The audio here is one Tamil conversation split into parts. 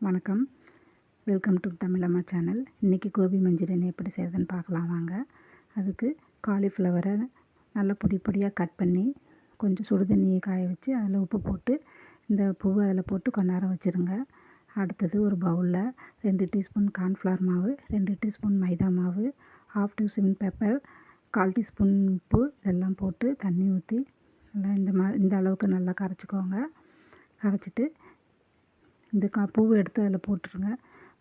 வணக்கம். Welcome to Tamilamma channel. இன்றைக்கி கோபி மஞ்சூரியன் எப்படி செய்கிறதுன்னு பார்க்கலாம் வாங்க. அதுக்கு காலிஃப்ளவரை நல்லா பொடி பொடியாக கட் பண்ணி கொஞ்சம் சுடு தண்ணியை காய வச்சு அதில் உப்பு போட்டு இந்த பூவை அதில் போட்டு கொஞ்ச நேரம் வச்சுருங்க. அடுத்தது ஒரு பவுலில் 2 டீஸ்பூன் கார்ன்ஃப்ளவர் மாவு, 2 டீஸ்பூன் மைதா மாவு, 1/2 டீஸ்பூன் பெப்பர், 1/4 டீஸ்பூன் உப்பு இதெல்லாம் போட்டு தண்ணி ஊற்றி நல்லா இந்த அளவுக்கு நல்லா கரைச்சிக்கோங்க. கரைச்சிட்டு இந்த பூவை எடுத்து அதில் போட்டுருங்க.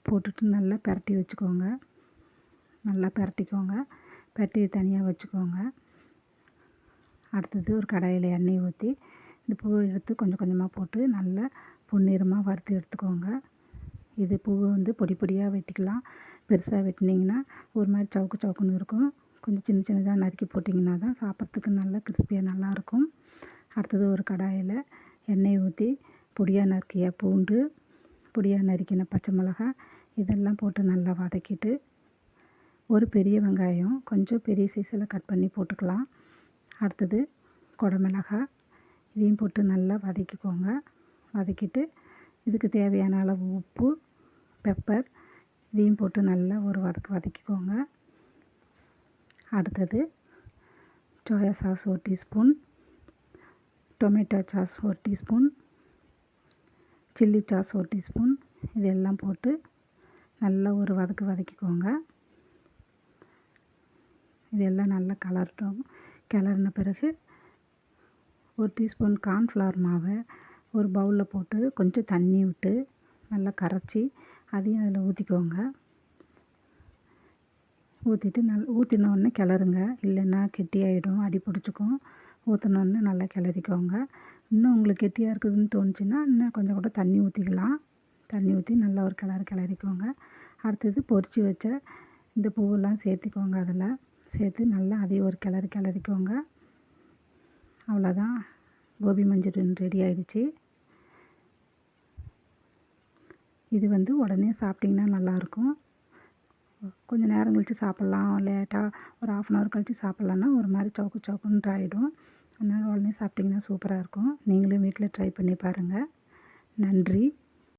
போட்டுட்டு நல்லா பிரட்டி வச்சுக்கோங்க. நல்லா பிரட்டிக்கோங்க. பிரட்டி தனியாக வச்சுக்கோங்க. அடுத்தது ஒரு கடாயில் எண்ணெய் ஊற்றி இந்த பூவை எடுத்து கொஞ்சம் கொஞ்சமாக போட்டு நல்லா பொன்னிறமாக வறுத்து எடுத்துக்கோங்க. இது பூவை பொடி பொடியாக வெட்டிக்கலாம். பெருசாக வெட்டினீங்கன்னா ஒரு மாதிரி சவுக்கு சவுக்குன்னு இருக்கும். கொஞ்சம் சின்ன சின்னதாக நறுக்கி போட்டிங்கன்னா தான் சாப்பிட்றதுக்கு நல்லா கிறிஸ்பியாக நல்லாயிருக்கும். அடுத்தது ஒரு கடாயில் எண்ணெய் ஊற்றி பொடியாக நறுக்கிய பூண்டு, பொடியாக நறுக்கின பச்சை மிளகாய் இதெல்லாம் போட்டு நல்லா வதக்கிட்டு ஒரு பெரிய வெங்காயம் கொஞ்சம் பெரிய சைஸில் கட் பண்ணி போட்டுக்கலாம். அடுத்தது குடமிளகாய் இதையும் போட்டு நல்லா வதக்கிக்கோங்க. வதக்கிட்டு இதுக்கு தேவையான அளவு உப்பு, பெப்பர் இதையும் போட்டு நல்லா ஒரு வதக்கிக்கோங்க. அடுத்தது soya sauce 1 teaspoon, tomato sauce 1 teaspoon, chilli sauce 1 teaspoon இதெல்லாம் போட்டு நல்லா ஒரு வதக்கிக்கோங்க. இதெல்லாம் நல்லா கிளறின பிறகு 1 டீஸ்பூன் கார்ன்ஃப்ளவர் மாவை ஒரு பவுலில் போட்டு கொஞ்சம் தண்ணி விட்டு நல்லா கரைச்சி அதையும் அதில் ஊற்றிக்கோங்க. ஊற்றிட்டு ஊற்றினோடனே கிளறுங்க. இல்லைன்னா கெட்டியாகிடும், அடி பிடிச்சிக்கும். ஊற்றினோடனே நல்லா கிளறிக்கோங்க. இன்னும் உங்களுக்கு கெட்டியாக இருக்குதுன்னு தோணுச்சுன்னா இன்னும் கொஞ்சம் கூட தண்ணி ஊற்றிக்கலாம். தண்ணி ஊற்றி நல்லா ஒரு கிளறிக்கோங்க. அடுத்தது பொரித்து வச்ச இந்த பூவெல்லாம் சேர்த்துக்கோங்க. அதில் சேர்த்து நல்லா அதையும் ஒரு கிளறிக்கோங்க. அவ்வளோதான், கோபி மஞ்சூரியன் ரெடி ஆகிடுச்சு. இது உடனே சாப்பிட்டிங்கன்னா நல்லாயிருக்கும். கொஞ்சம் நேரம் கழித்து சாப்பிட்லாம். லேட்டாக ஒரு 1/2 அன் ஹவர் கழித்து சாப்பிட்லான்னா ஒரு மாதிரி சவுக்கு சவுக்குன்ட்டு ஆகிடும். அதனால் உடனே சாப்பிட்டிங்கன்னா சூப்பராக இருக்கும். நீங்களும் வீட்டில் ட்ரை பண்ணி பாருங்கள். நன்றி.